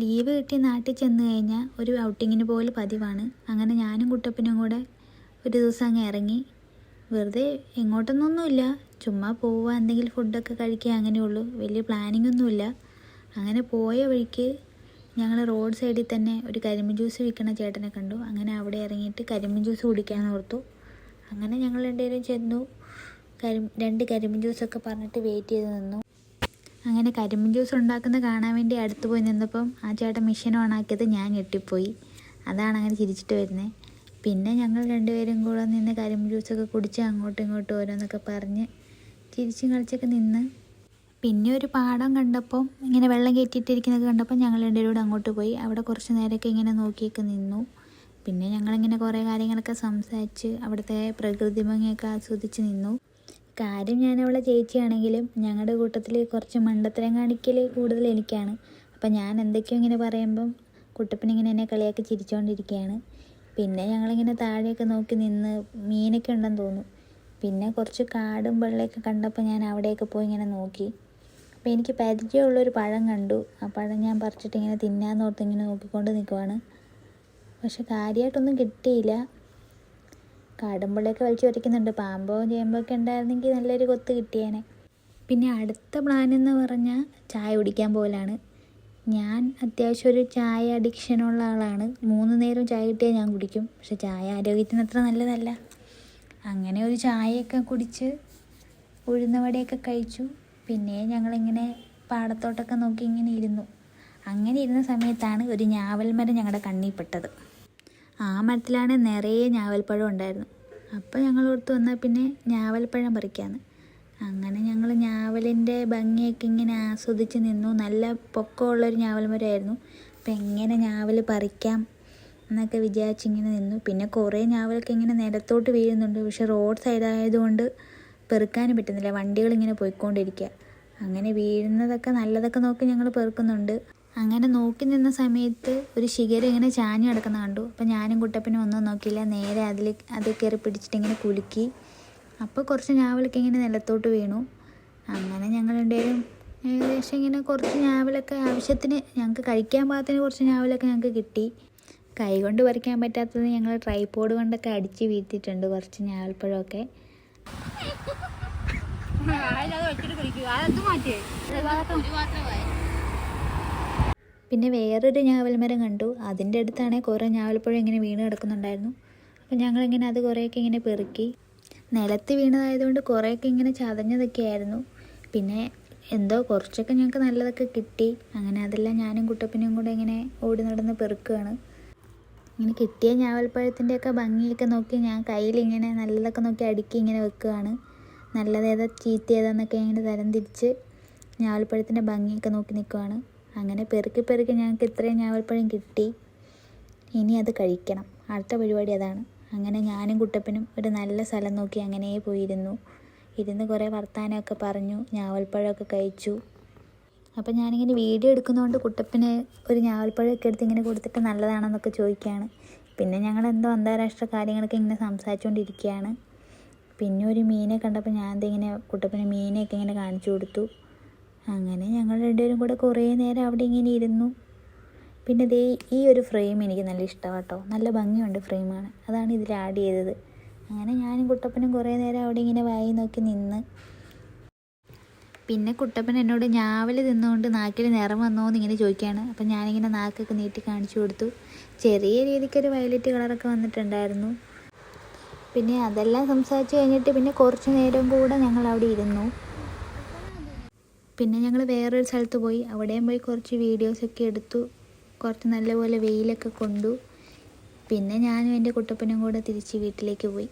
Leave കിട്ടി നാട്ടിൽ ചെന്ന് കഴിഞ്ഞാൽ ഒരു ഔട്ടിങ്ങിന് പോലെ പതിവാണ്. അങ്ങനെ ഞാനും കുട്ടപ്പനും കൂടെ ഒരു ദിവസം അങ്ങ് ഇറങ്ങി. വെറുതെ എങ്ങോട്ടൊന്നൊന്നുമില്ല, ചുമ്മാ പോവുക, എന്തെങ്കിലും ഫുഡൊക്കെ കഴിക്കുക, അങ്ങനെയുള്ളൂ. വലിയ പ്ലാനിങ് ഒന്നുമില്ല. അങ്ങനെ പോയ വഴിക്ക് ഞങ്ങൾ റോഡ് സൈഡിൽ തന്നെ ഒരു കരിമ്പ് ജ്യൂസ് വിൽക്കുന്ന ചേട്ടനെ കണ്ടു. അങ്ങനെ അവിടെ ഇറങ്ങിയിട്ട് കരിമ്പ് ജ്യൂസ് കുടിക്കാമെന്ന് ഓർത്തു. അങ്ങനെ ഞങ്ങൾ രണ്ടുപേരും ചെന്നു. രണ്ട് കരിമ്പ് ജ്യൂസൊക്കെ പറഞ്ഞിട്ട് വെയിറ്റ് ചെയ്ത് നിന്നു. അങ്ങനെ കരിമ്പ് ജ്യൂസ് ഉണ്ടാക്കുന്ന കാണാൻ വേണ്ടി അടുത്ത് പോയി നിന്നപ്പം ആ ചേട്ടൻ മെഷീൻ ഓണാക്കിയത് ഞാൻ ഞെട്ടിപ്പോയി. അതാണ് അങ്ങനെ ചിരിച്ചിട്ട് വരുന്നത്. പിന്നെ ഞങ്ങൾ രണ്ടുപേരും കൂടെ നിന്ന് കരിമ്പ് ജ്യൂസൊക്കെ കുടിച്ച് അങ്ങോട്ടും ഇങ്ങോട്ടും ഓരോന്നൊക്കെ പറഞ്ഞ് ചിരിച്ചും കളിച്ചൊക്കെ നിന്ന്. പിന്നെ ഒരു പാടം കണ്ടപ്പം ഇങ്ങനെ വെള്ളം കയറ്റിയിട്ടിരിക്കുന്നത് കണ്ടപ്പോൾ ഞങ്ങൾ രണ്ടുപേരും കൂടെ അങ്ങോട്ട് പോയി. അവിടെ കുറച്ച് നേരമൊക്കെ ഇങ്ങനെ നോക്കിയൊക്കെ നിന്നു. പിന്നെ ഞങ്ങളിങ്ങനെ കുറേ കാര്യങ്ങളൊക്കെ സംസാരിച്ച് അവിടുത്തെ പ്രകൃതി ഭംഗിയൊക്കെ ആസ്വദിച്ച് നിന്നു. കാര്യം ഞാനവളെ ചേച്ചിയാണെങ്കിലും ഞങ്ങളുടെ കൂട്ടത്തിൽ കുറച്ച് മണ്ടത്തരം കാണിക്കൽ കൂടുതൽ എനിക്കാണ്. അപ്പം ഞാൻ എന്തൊക്കെയോ ഇങ്ങനെ പറയുമ്പം കുട്ടപ്പനിങ്ങനെ എന്നെ കളിയാക്കി ചിരിച്ചുകൊണ്ടിരിക്കുകയാണ്. പിന്നെ ഞങ്ങളിങ്ങനെ താഴെയൊക്കെ നോക്കി നിന്ന് മീനൊക്കെ ഉണ്ടെന്ന് തോന്നുന്നു. പിന്നെ കുറച്ച് കാടും വെള്ളമൊക്കെ കണ്ടപ്പോൾ ഞാൻ അവിടെയൊക്കെ പോയി ഇങ്ങനെ നോക്കി. അപ്പോൾ എനിക്ക് പരിചയമുള്ളൊരു പഴം കണ്ടു. ആ പഴം ഞാൻ പറിച്ചിട്ട് ഇങ്ങനെ തിന്നാന്നോർത്ത് ഇങ്ങനെ നോക്കിക്കൊണ്ട് നിൽക്കുവാണ്. പക്ഷെ കാര്യമായിട്ടൊന്നും കിട്ടിയില്ല. കാടുമ്പള്ളിയൊക്കെ വലിച്ചു വരയ്ക്കുന്നുണ്ട്. പാമ്പോ ചേമ്പൊക്കെ ഉണ്ടായിരുന്നെങ്കിൽ നല്ലൊരു കൊത്ത് കിട്ടിയേനെ. പിന്നെ അടുത്ത പ്ലാൻ എന്ന് പറഞ്ഞാൽ ചായ കുടിക്കാൻ പോലാണ്. ഞാൻ അത്യാവശ്യം ഒരു ചായ അഡിക്ഷനുള്ള ആളാണ്. 3 നേരം ചായ കിട്ടിയാൽ ഞാൻ കുടിക്കും. പക്ഷെ ചായ ആരോഗ്യത്തിന് അത്ര നല്ലതല്ല. അങ്ങനെ ഒരു ചായയൊക്കെ കുടിച്ച് ഉഴുന്നവടയൊക്കെ കഴിച്ചു. പിന്നെ ഞങ്ങളിങ്ങനെ പാടത്തോട്ടൊക്കെ നോക്കി ഇങ്ങനെ ഇരുന്നു. അങ്ങനെ ഇരുന്ന സമയത്താണ് ഒരു ഞാവൽ മരം ഞങ്ങളുടെ കണ്ണിൽ പെട്ടത്. ആ മരത്തിലാണ് നിറയെ ഞാവൽപ്പഴം ഉണ്ടായിരുന്നു. അപ്പോൾ ഞങ്ങൾ ഓർത്ത് വന്നാൽ പിന്നെ ഞാവൽപ്പഴം പറിക്കാമെന്ന്. അങ്ങനെ ഞങ്ങൾ ഞാവലിൻ്റെ ഭംഗിയൊക്കെ ഇങ്ങനെ ആസ്വദിച്ച് നിന്നു. നല്ല പൊക്കമുള്ളൊരു ഞാവൽ മരമായിരുന്നു. അപ്പം എങ്ങനെ ഞാവൽ പറിക്കാം എന്നൊക്കെ വിചാരിച്ചിങ്ങനെ നിന്നു. പിന്നെ കുറേ ഞാവലൊക്കെ ഇങ്ങനെ നിലത്തോട്ട് വീഴുന്നുണ്ട്. പക്ഷെ റോഡ് സൈഡായതുകൊണ്ട് പെറുക്കാനും പറ്റുന്നില്ല. വണ്ടികളിങ്ങനെ പോയിക്കൊണ്ടിരിക്കുക. അങ്ങനെ വീഴുന്നതൊക്കെ നല്ലതൊക്കെ നോക്കി ഞങ്ങൾ പെറുക്കുന്നുണ്ട്. അങ്ങനെ നോക്കി നിന്ന സമയത്ത് ഒരു ശിഖരം ഇങ്ങനെ ചാഞ്ഞ് കിടക്കുന്ന കണ്ടു. അപ്പോൾ ഞാനും കുട്ടപ്പനും ഒന്നും നോക്കിയില്ല, നേരെ അതിൽ കയറി പിടിച്ചിട്ട് ഇങ്ങനെ കുലുക്കി. അപ്പോൾ കുറച്ച് ഞാവലൊക്കെ ഇങ്ങനെ നിലത്തോട്ട് വീണു. അങ്ങനെ ഞങ്ങൾ രണ്ടുപേരും ഏകദേശം ഇങ്ങനെ കുറച്ച് ഞാവലൊക്കെ ആവശ്യത്തിന് ഞങ്ങൾക്ക് കഴിക്കാൻ പാകത്തിന് കുറച്ച് ഞാവലൊക്കെ ഞങ്ങൾക്ക് കിട്ടി. കൈ കൊണ്ട് പറിക്കാൻ പറ്റാത്തത് ഞങ്ങൾ ട്രൈപോഡ് കൊണ്ടൊക്കെ അടിച്ച് വീഴ്ത്തിയിട്ടുണ്ട് കുറച്ച് ഞാവൽപ്പഴമൊക്കെ. പിന്നെ വേറൊരു ഞാവൽ മരം കണ്ടു. അതിൻ്റെ അടുത്താണെങ്കിൽ കുറേ ഞാവൽപ്പഴം ഇങ്ങനെ വീണ് കിടക്കുന്നുണ്ടായിരുന്നു. അപ്പോൾ ഞങ്ങളിങ്ങനെ അത് കുറേയൊക്കെ ഇങ്ങനെ പെറുക്കി. നിലത്ത് വീണതായതുകൊണ്ട് കുറേയൊക്കെ ഇങ്ങനെ ചതഞ്ഞതൊക്കെ ആയിരുന്നു. പിന്നെ എന്തോ കുറച്ചൊക്കെ ഞങ്ങൾക്ക് നല്ലതൊക്കെ കിട്ടി. അങ്ങനെ അതെല്ലാം ഞാനും കുട്ടപ്പനും കൂടെ ഇങ്ങനെ ഓടി നടന്ന് പെറുക്കുകയാണ്. ഇങ്ങനെ കിട്ടിയ ഞാവൽപ്പഴത്തിൻ്റെയൊക്കെ ഭംഗിയൊക്കെ നോക്കി ഞാൻ കയ്യിലിങ്ങനെ നല്ലതൊക്കെ നോക്കി അടുക്കി ഇങ്ങനെ വെക്കുകയാണ്. നല്ലതേതാ ചീത്തയേതാന്നൊക്കെ ഇങ്ങനെ തരംതിരിച്ച് ഞാവൽപ്പഴത്തിൻ്റെ ഭംഗിയൊക്കെ നോക്കി നിൽക്കുകയാണ്. അങ്ങനെ പെറുക്കി ഞങ്ങൾക്ക് ഇത്രയും ഞാവൽപ്പഴം കിട്ടി. ഇനി അത് കഴിക്കണം. അടുത്ത പരിപാടി അതാണ്. അങ്ങനെ ഞാനും കുട്ടപ്പനും ഒരു നല്ല സ്ഥലം നോക്കി അങ്ങനെ ഇരുന്ന് കുറേ വർത്താനമൊക്കെ പറഞ്ഞു, ഞാവൽപ്പഴമൊക്കെ കഴിച്ചു. അപ്പം ഞാനിങ്ങനെ വീഡിയോ എടുക്കുന്നതുകൊണ്ട് കുട്ടപ്പന് ഒരു ഞാവൽപ്പഴമൊക്കെ എടുത്ത് ഇങ്ങനെ കൊടുത്തിട്ട് നല്ലതാണെന്നൊക്കെ ചോദിക്കുകയാണ്. പിന്നെ ഞങ്ങൾ എന്തോ അന്താരാഷ്ട്ര കാര്യങ്ങളൊക്കെ ഇങ്ങനെ സംസാരിച്ചുകൊണ്ടിരിക്കുകയാണ്. പിന്നെ ഒരു മീനെ കണ്ടപ്പോൾ ഞാൻ ഇങ്ങനെ കുട്ടപ്പന് മീനെയൊക്കെ ഇങ്ങനെ കാണിച്ചു കൊടുത്തു. അങ്ങനെ ഞങ്ങൾ രണ്ടുപേരും കൂടെ കുറേ നേരം അവിടെ ഇങ്ങനെ ഇരുന്നു. പിന്നെ ഈ ഒരു ഫ്രെയിം എനിക്ക് നല്ല ഇഷ്ടമാണ് കേട്ടോ. നല്ല ഭംഗിയുണ്ട് ഫ്രെയിമാണ്. അതാണ് ഇതിൽ ആഡ് ചെയ്തത്. അങ്ങനെ ഞാനും കുട്ടപ്പനും കുറേ നേരം അവിടെ ഇങ്ങനെ വായി നോക്കി നിന്ന്. പിന്നെ കുട്ടപ്പൻ എന്നോട് ഞാവൽ തിന്നുകൊണ്ട് നാക്കിൽ നിറം വന്നോന്ന് ഇങ്ങനെ ചോദിക്കുകയാണ്. അപ്പം ഞാനിങ്ങനെ നാക്കൊക്കെ നീട്ടി കാണിച്ചു കൊടുത്തു. ചെറിയ രീതിക്കൊരു വയലറ്റ് കളറൊക്കെ വന്നിട്ടുണ്ടായിരുന്നു. പിന്നെ അതെല്ലാം സംസാരിച്ച് കഴിഞ്ഞിട്ട് പിന്നെ കുറച്ച് നേരം കൂടെ ഞങ്ങൾ അവിടെ ഇരുന്നു. പിന്നെ ഞങ്ങൾ വേറൊരു സ്ഥലത്ത് പോയി. അവിടെയും പോയി കുറച്ച് വീഡിയോസൊക്കെ എടുത്തു. കുറച്ച് നല്ലപോലെ വെയിലൊക്കെ കൊണ്ടു. പിന്നെ ഞാനും എൻ്റെ കുട്ടപ്പനും കൂടെ തിരിച്ച് വീട്ടിലേക്ക് പോയി.